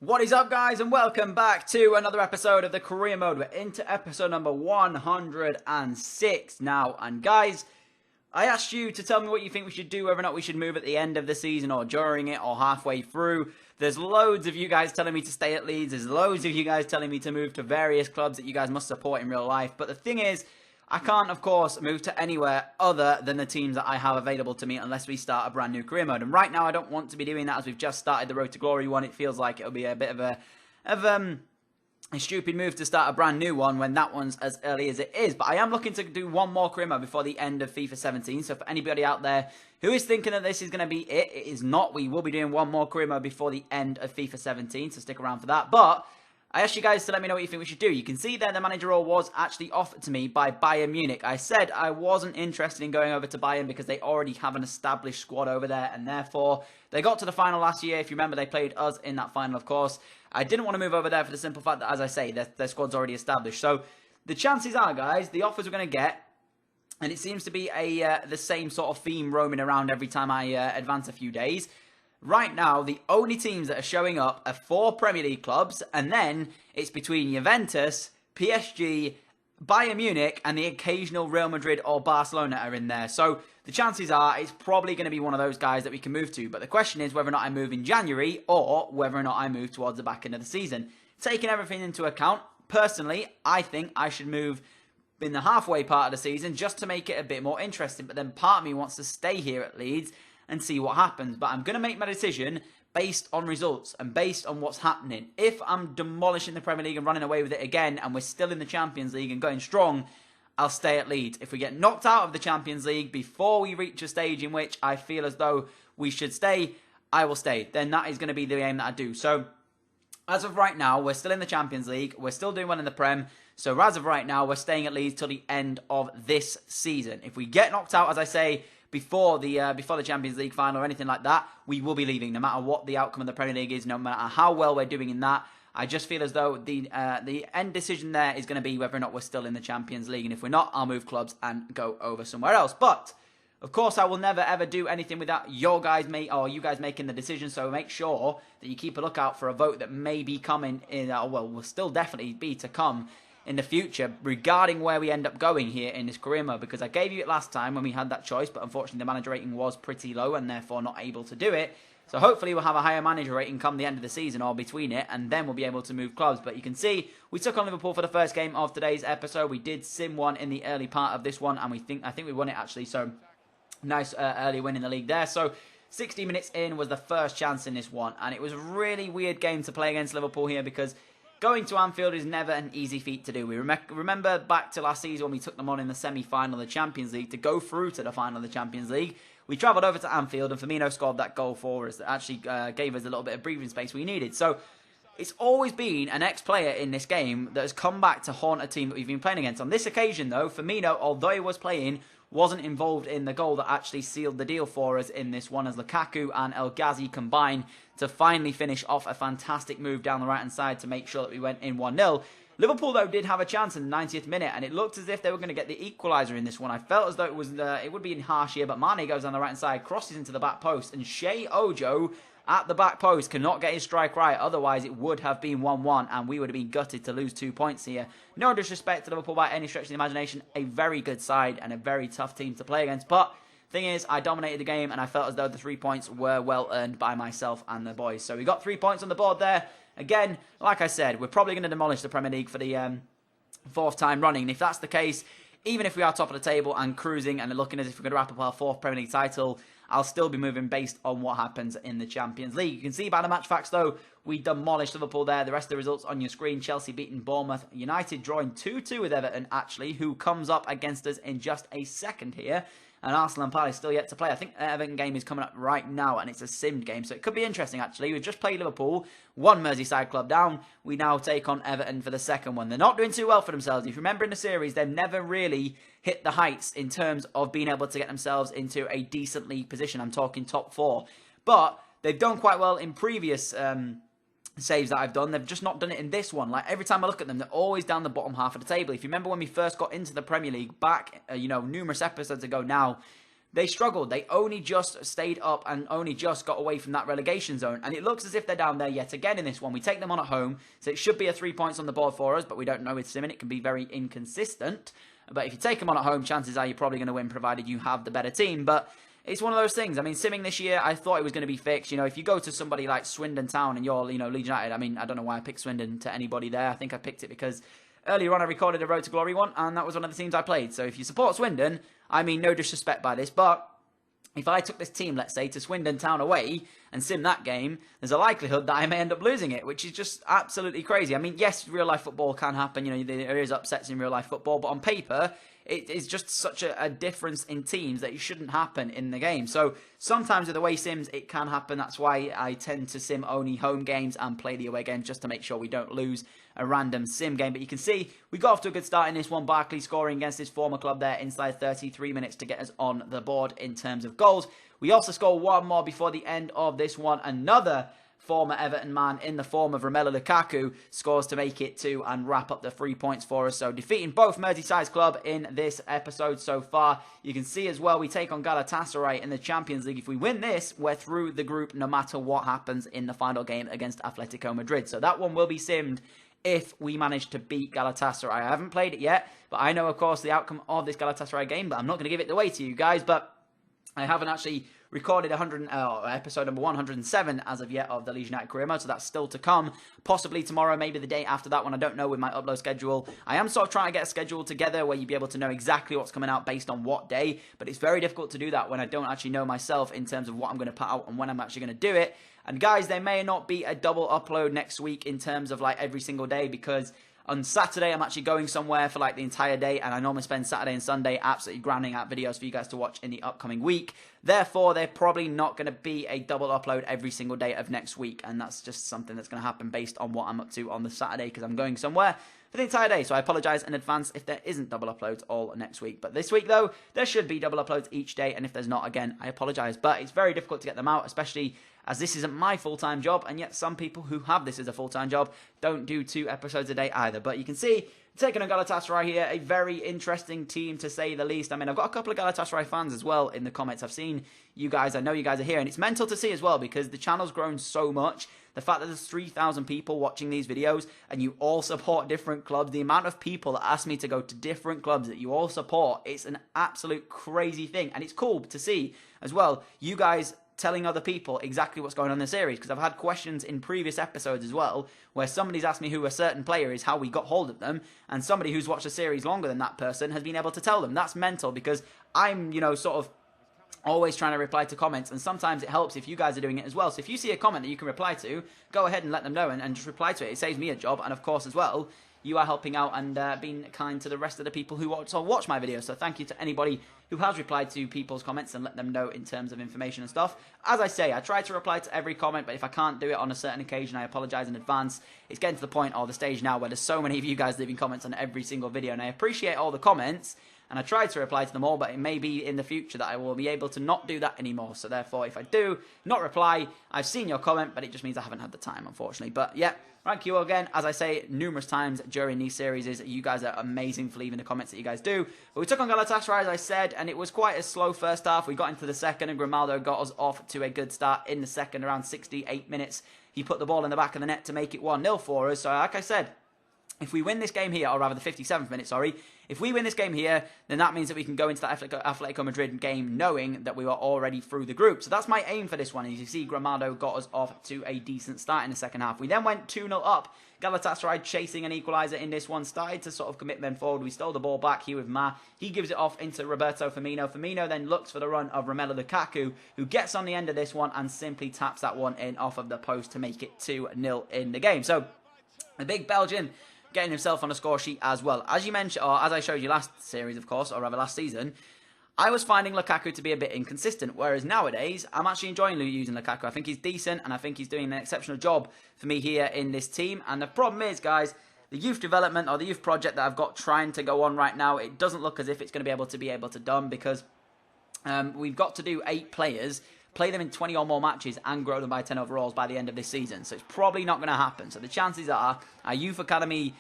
What is up, guys, and welcome back to another episode of the Career Mode. We're into episode number 106 now, and guys, I asked you to tell me what you think we should do, whether or not we should move at the end of the season or during it or halfway through. There's loads of you guys telling me to stay at Leeds. There's loads of you guys telling me to move to various clubs that you guys must support in real life. But the thing is, I can't, of course, move to anywhere other than the teams that I have available to me unless we start a brand new career mode. And right now, I don't want to be doing that as we've just started the Road to Glory one. It feels like it'll be a bit of a stupid move to start a brand new one when that one's as early as it is. But I am looking to do one more career mode before the end of FIFA 17. So for anybody out there who is thinking that this is going to be it, it is not. We will be doing one more career mode before the end of FIFA 17, so stick around for that. But I asked you guys to let me know what you think we should do. You can see there the manager role was actually offered to me by Bayern Munich. I said I wasn't interested in going over to Bayern because they already have an established squad over there, and therefore they got to the final last year. If you remember, they played us in that final, of course. I didn't want to move over there for the simple fact that, as I say, their squad's already established. So the chances are, guys, the offers we're going to get, and it seems to be the same sort of theme roaming around every time I advance a few days. Right now, the only teams that are showing up are 4 Premier League clubs, and then it's between Juventus, PSG, Bayern Munich, and the occasional Real Madrid or Barcelona are in there. So the chances are it's probably going to be one of those guys that we can move to. But the question is whether or not I move in January or whether or not I move towards the back end of the season. Taking everything into account, personally, I think I should move in the halfway part of the season just to make it a bit more interesting. But then part of me wants to stay here at Leeds and see what happens. But I'm going to make my decision based on results and based on what's happening. If I'm demolishing the Premier League and running away with it again and we're still in the Champions League and going strong, I'll stay at Leeds. If we get knocked out of the Champions League before we reach a stage in which I feel as though we should stay, I will stay. Then that is going to be the aim that I do. So as of right now, we're still in the Champions League. We're still doing well in the Prem. So as of right now, we're staying at Leeds till the end of this season. If we get knocked out, as I say, before the Champions League final or anything like that, we will be leaving, no matter what the outcome of the Premier League is, no matter how well we're doing in that. I just feel as though the end decision there is going to be whether or not we're still in the Champions League, and if we're not, I'll move clubs and go over somewhere else. But of course, I will never ever do anything without you guys making the decision. So make sure that you keep a lookout for a vote that may be coming in. Will still definitely be to come in the future regarding where we end up going here in this career mode, because I gave you it last time when we had that choice, but unfortunately the manager rating was pretty low and therefore not able to do it. So hopefully we'll have a higher manager rating come the end of the season or between it, and then we'll be able to move clubs. But you can see we took on Liverpool for the first game of today's episode. We did sim one in the early part of this one, and I think we won it actually. So nice early win in the league there. So 60 minutes in was the first chance in this one, and it was a really weird game to play against Liverpool here because going to Anfield is never an easy feat to do. We remember back to last season when we took them on in the semi-final of the Champions League to go through to the final of the Champions League. We travelled over to Anfield and Firmino scored that goal for us that actually gave us a little bit of breathing space we needed. So it's always been an ex-player in this game that has come back to haunt a team that we've been playing against. On this occasion, though, Firmino, although he was playing, wasn't involved in the goal that actually sealed the deal for us in this one, as Lukaku and El Ghazi combined to finally finish off a fantastic move down the right-hand side to make sure that we went in 1-0. Liverpool, though, did have a chance in the 90th minute, and it looked as if they were going to get the equaliser in this one. I felt as though it would be in harsh here, but Mane goes down the right-hand side, crosses into the back post, and Shea Ojo at the back post cannot get his strike right. Otherwise, it would have been 1-1, and we would have been gutted to lose 2 points here. No disrespect to Liverpool by any stretch of the imagination. A very good side and a very tough team to play against. But thing is, I dominated the game, and I felt as though the 3 points were well earned by myself and the boys. So we got 3 points on the board there. Again, like I said, we're probably going to demolish the Premier League for the 4th time running. And if that's the case, even if we are top of the table and cruising and looking as if we're going to wrap up our 4th Premier League title, I'll still be moving based on what happens in the Champions League. You can see by the match facts, though, we demolished Liverpool there. The rest of the results on your screen. Chelsea beating Bournemouth. United drawing 2-2 with Everton, actually, who comes up against us in just a second here. And Arsenal and Palace still yet to play. I think the Everton game is coming up right now, and it's a simmed game, so it could be interesting, actually. We've just played Liverpool, one Merseyside club down. We now take on Everton for the second one. They're not doing too well for themselves. If you remember in the series, they've never really hit the heights in terms of being able to get themselves into a decent league position. I'm talking top 4. But they've done quite well in previous saves that I've done. They've just not done it in this one. Like, every time I look at them, they're always down the bottom half of the table. If you remember when we first got into the Premier League back, numerous episodes ago now, they struggled. They only just stayed up and only just got away from that relegation zone. And it looks as if they're down there yet again in this one. We take them on at home, so it should be a 3 points on the board for us, but we don't know with Simon. It can be very inconsistent. But if you take them on at home, chances are you're probably going to win, provided you have the better team. But it's one of those things. I mean, Simming this year, I thought it was going to be fixed. You know, if you go to somebody like Swindon Town and you're, Leeds United, I mean, I don't know why I picked Swindon to anybody there. I think I picked it because earlier on I recorded a Road to Glory one, and that was one of the teams I played. So if you support Swindon, I mean, no disrespect by this, but if I took this team, let's say, to Swindon Town away and sim that game, there's a likelihood that I may end up losing it, which is just absolutely crazy. I mean, yes, real-life football can happen. You know, there is upsets in real-life football, but on paper, it is just such a difference in teams that it shouldn't happen in the game. So sometimes with away sims, it can happen. That's why I tend to sim only home games and play the away games just to make sure we don't lose a random sim game. But you can see we got off to a good start in this one. Barkley scoring against his former club there inside 33 minutes to get us on the board in terms of goals. We also score one more before the end of this one. Another former Everton man in the form of Romelu Lukaku scores to make it 2 and wrap up the 3 points for us. So defeating both Merseyside's club in this episode so far. You can see as well we take on Galatasaray in the Champions League. If we win this, we're through the group no matter what happens in the final game against Atletico Madrid. So that one will be simmed if we manage to beat Galatasaray. I haven't played it yet, but I know, of course, the outcome of this Galatasaray game, but I'm not going to give it away to you guys. But I haven't actually recorded episode number 107 as of yet of the Leeds United career mode, so that's still to come. Possibly tomorrow, maybe the day after that one. I don't know with my upload schedule. I am sort of trying to get a schedule together where you'd be able to know exactly what's coming out based on what day, but it's very difficult to do that when I don't actually know myself in terms of what I'm going to put out and when I'm actually going to do it. And guys, there may not be a double upload next week in terms of like every single day, because on Saturday, I'm actually going somewhere for like the entire day, and I normally spend Saturday and Sunday absolutely grinding out videos for you guys to watch in the upcoming week. Therefore, they're probably not going to be a double upload every single day of next week, and that's just something that's going to happen based on what I'm up to on the Saturday, because I'm going somewhere for the entire day. So I apologize in advance if there isn't double uploads all next week. But this week, though, there should be double uploads each day, and if there's not, again, I apologize. But it's very difficult to get them out, especially as this isn't my full-time job, and yet some people who have this as a full-time job don't do 2 episodes a day either. But you can see, taking on Galatasaray here, a very interesting team to say the least. I mean, I've got a couple of Galatasaray fans as well in the comments. I've seen you guys, I know you guys are here, and it's mental to see as well, because the channel's grown so much. The fact that there's 3,000 people watching these videos, and you all support different clubs, the amount of people that ask me to go to different clubs that you all support, it's an absolute crazy thing. And it's cool to see as well, you guys telling other people exactly what's going on in the series, because I've had questions in previous episodes as well where somebody's asked me who a certain player is, how we got hold of them, and somebody who's watched the series longer than that person has been able to tell them. That's mental, because I'm, sort of always trying to reply to comments, and sometimes it helps if you guys are doing it as well. So if you see a comment that you can reply to, go ahead and let them know and just reply to it. It saves me a job, and of course as well, you are helping out and being kind to the rest of the people who watch my videos. So thank you to anybody who has replied to people's comments and let them know in terms of information and stuff. As I say, I try to reply to every comment, but if I can't do it on a certain occasion, I apologize in advance. It's getting to the point or the stage now where there's so many of you guys leaving comments on every single video, and I appreciate all the comments, and I try to reply to them all, but it may be in the future that I will be able to not do that anymore. So therefore, if I do not reply, I've seen your comment, but it just means I haven't had the time, unfortunately. But yeah, thank you all again. As I say numerous times during these series, you guys are amazing for leaving the comments that you guys do. But we took on Galatasaray, as I said, and it was quite a slow first half. We got into the second, and Grimaldo got us off to a good start in the second, around 68 minutes. He put the ball in the back of the net to make it 1-0 for us. So like I said, if we win this game here, or rather the 57th minute, sorry, if we win this game here, then that means that we can go into that Atletico Madrid game knowing that we were already through the group. So that's my aim for this one. As you see, Grimaldo got us off to a decent start in the second half. We then went 2-0 up. Galatasaray chasing an equaliser in this one, started to sort of commit men forward. We stole the ball back here with Ma. He gives it off into Roberto Firmino. Firmino then looks for the run of Romelu Lukaku, who gets on the end of this one and simply taps that one in off of the post to make it 2-0 in the game. So the big Belgian getting himself on the score sheet as well. As you mentioned, or as I showed you last series, of course, or rather last season, I was finding Lukaku to be a bit inconsistent, whereas nowadays, I'm actually enjoying using Lukaku. I think he's decent, and I think he's doing an exceptional job for me here in this team. And the problem is, guys, the youth development or the youth project that I've got trying to go on right now, it doesn't look as if it's going to be able to done, because we've got to do 8 players, play them in 20 or more matches, and grow them by 10 overalls by the end of this season. So it's probably not going to happen. So the chances are our youth academy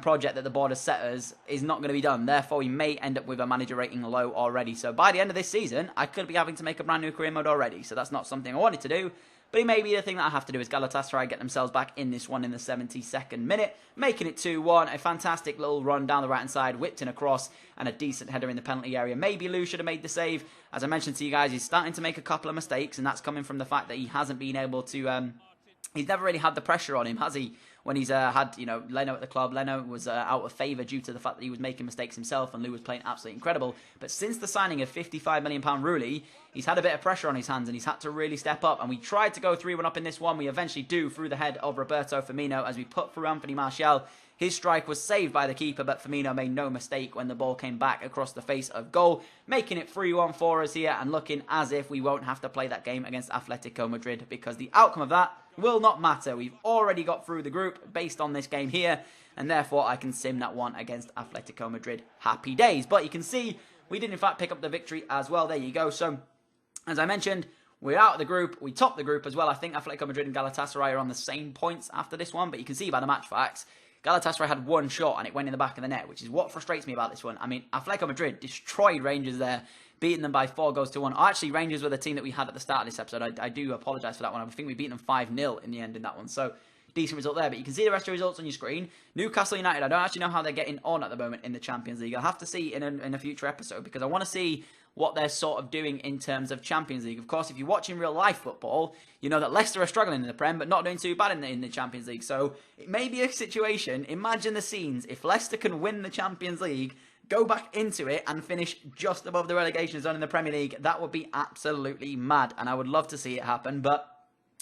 project that the board has set us is not going to be done. Therefore, we may end up with a manager rating low already. So by the end of this season, I could be having to make a brand new career mode already. So that's not something I wanted to do. But it may be the thing that I have to do is Galatasaray get themselves back in this one in the 72nd minute, making it 2-1. A fantastic little run down the right-hand side, whipped in across, and a decent header in the penalty area. Maybe Lou should have made the save. As I mentioned to you guys, he's starting to make a couple of mistakes, and that's coming from the fact that he hasn't been able to... he's never really had the pressure on him, has he? When he's had, Leno at the club. Leno was out of favour due to the fact that he was making mistakes himself and Lou was playing absolutely incredible. But since the signing of £55 million Rooney, he's had a bit of pressure on his hands and he's had to really step up. And we tried to go 3-1 up in this one. We eventually do through the head of Roberto Firmino as we put through Anthony Martial. His strike was saved by the keeper, but Firmino made no mistake when the ball came back across the face of goal, making it 3-1 for us here and looking as if we won't have to play that game against Atletico Madrid because the outcome of that will not matter. We've already got through the group based on this game here, and therefore I can sim that one against Atletico Madrid. Happy days. But you can see we did in fact pick up the victory as well. There you go. So, as I mentioned, we're out of the group. We topped the group as well. I think Atletico Madrid and Galatasaray are on the same points after this one, but you can see by the match facts, Galatasaray had one shot and it went in the back of the net, which is what frustrates me about this one. I mean, Atletico Madrid destroyed Rangers there, beating them by 4-1. Actually, Rangers were the team that we had at the start of this episode. I do apologise for that one. I think we beat them 5-0 in the end in that one. So, decent result there. But you can see the rest of the results on your screen. Newcastle United, I don't actually know how they're getting on at the moment in the Champions League. I'll have to see in a future episode because I want to see what they're sort of doing in terms of Champions League. Of course, if you're watching real life football, you know that Leicester are struggling in the Prem, but not doing too bad in the Champions League. So it may be a situation, imagine the scenes, if Leicester can win the Champions League, go back into it and finish just above the relegation zone in the Premier League, that would be absolutely mad. And I would love to see it happen, but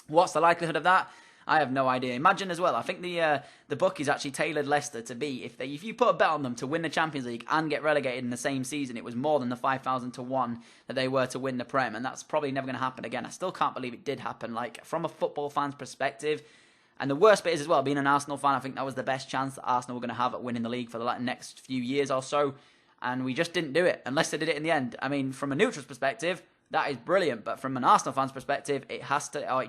what's the likelihood of that? I have no idea. Imagine as well, I think the bookies actually tailored Leicester to be, if you put a bet on them to win the Champions League and get relegated in the same season, it was more than the 5,000 to 1 that they were to win the Prem, and that's probably never going to happen again. I still can't believe it did happen, like, from a football fan's perspective. And the worst bit is as well, being an Arsenal fan, I think that was the best chance that Arsenal were going to have at winning the league for the next few years or so, and we just didn't do it, and Leicester did it in the end. I mean, from a neutral's perspective, that is brilliant, but from an Arsenal fan's perspective, it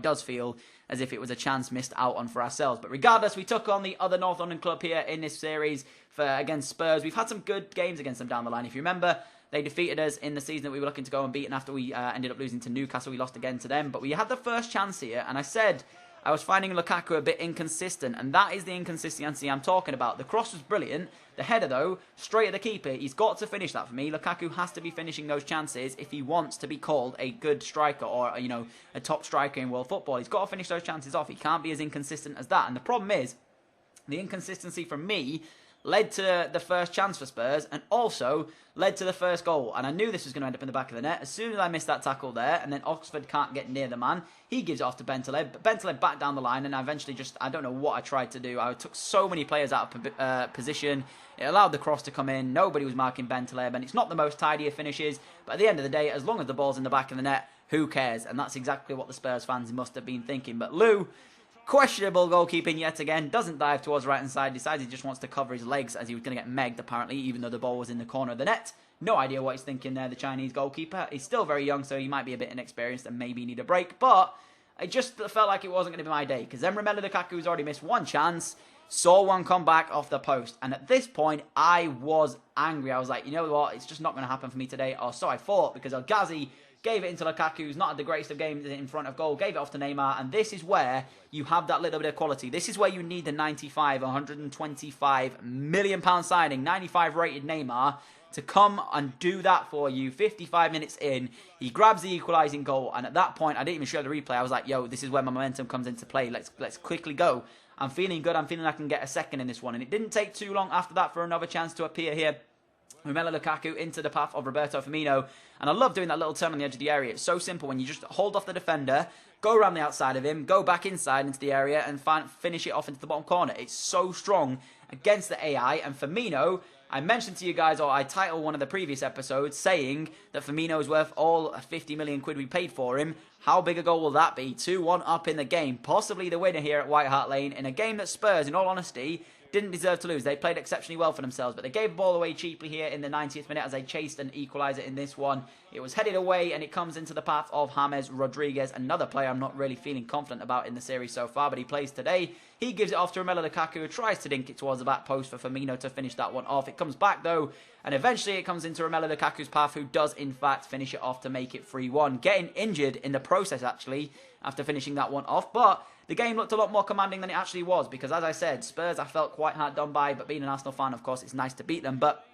does feel as if it was a chance missed out on for ourselves. But regardless, we took on the other North London club here in this series against Spurs. We've had some good games against them down the line. If you remember, they defeated us in the season that we were looking to go and beat, and after we ended up losing to Newcastle, we lost again to them. But we had the first chance here, and I said I was finding Lukaku a bit inconsistent, and that is the inconsistency I'm talking about. The cross was brilliant. The header, though, straight at the keeper. He's got to finish that for me. Lukaku has to be finishing those chances if he wants to be called a good striker or, a top striker in world football. He's got to finish those chances off. He can't be as inconsistent as that. And the problem is, the inconsistency from me led to the first chance for Spurs and also led to the first goal. And I knew this was going to end up in the back of the net. As soon as I missed that tackle there, and then Oxford can't get near the man, he gives it off to Bentaleb. But Bentaleb back down the line, and I eventually I don't know what I tried to do. I took so many players out of position. It allowed the cross to come in. Nobody was marking Bentaleb, and it's not the most tidy of finishes. But at the end of the day, as long as the ball's in the back of the net, who cares? And that's exactly what the Spurs fans must have been thinking. But Lou, questionable goalkeeping yet again, doesn't dive towards the right-hand side, decides he just wants to cover his legs as he was going to get megged, apparently, even though the ball was in the corner of the net. No idea what he's thinking there, the Chinese goalkeeper. He's still very young, so he might be a bit inexperienced and maybe need a break, but I just felt like it wasn't going to be my day, because then Romelu Lukaku's already missed one chance, saw one come back off the post, and at this point, I was angry. I was like, you know what, it's just not going to happen for me today, or so I thought, because El Ghazi gave it into Lukaku, who's not had the greatest of games in front of goal, gave it off to Neymar, and this is where you have that little bit of quality. This is where you need the 95, £125 million signing, 95 rated Neymar, to come and do that for you. 55 minutes in, he grabs the equalising goal, and at that point, I didn't even show the replay. I was like, yo, this is where my momentum comes into play. Let's quickly go. I'm feeling good. I'm feeling I can get a second in this one, and it didn't take too long after that for another chance to appear here. Romelu Lukaku into the path of Roberto Firmino, and I love doing that little turn on the edge of the area. It's so simple when you just hold off the defender, go around the outside of him, go back inside into the area, and finish it off into the bottom corner. It's so strong against the AI, and Firmino, I mentioned to you guys, or I titled one of the previous episodes, saying that Firmino is worth all 50 million quid we paid for him. How big a goal will that be? 2-1 up in the game. Possibly the winner here at White Hart Lane in a game that Spurs, in all honesty, didn't deserve to lose. They played exceptionally well for themselves, but they gave the ball away cheaply here in the 90th minute as they chased an equaliser in this one. It was headed away, and it comes into the path of James Rodriguez, another player I'm not really feeling confident about in the series so far, but he plays today. He gives it off to Romelu Lukaku, who tries to dink it towards the back post for Firmino to finish that one off. It comes back, though, and eventually it comes into Romelu Lukaku's path, who does, in fact, finish it off to make it 3-1. Getting injured in the process, actually, after finishing that one off, but the game looked a lot more commanding than it actually was because, as I said, Spurs I felt quite hard done by, but being an Arsenal fan, of course, it's nice to beat them. But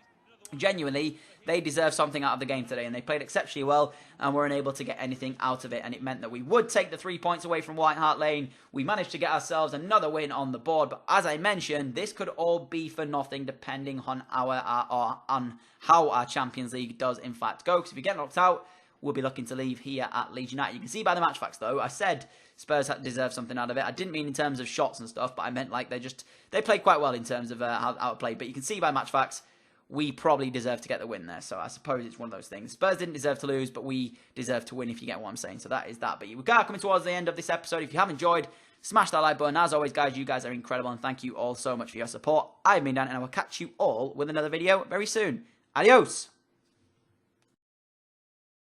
genuinely, they deserve something out of the game today, and they played exceptionally well and weren't able to get anything out of it, and it meant that we would take the 3 points away from White Hart Lane. We managed to get ourselves another win on the board, but as I mentioned, this could all be for nothing depending on on how our Champions League does in fact go, because if we get knocked out, we'll be looking to leave here at Leeds United. You can see by the match facts, though, I said Spurs deserve something out of it. I didn't mean in terms of shots and stuff, but I meant like they played quite well in terms of how it played. But you can see by match facts, we probably deserve to get the win there. So I suppose it's one of those things. Spurs didn't deserve to lose, but we deserve to win, if you get what I'm saying. So that is that. But we are coming towards the end of this episode. If you have enjoyed, smash that like button. As always, guys, you guys are incredible, and thank you all so much for your support. I've been Dan, and I will catch you all with another video very soon. Adios!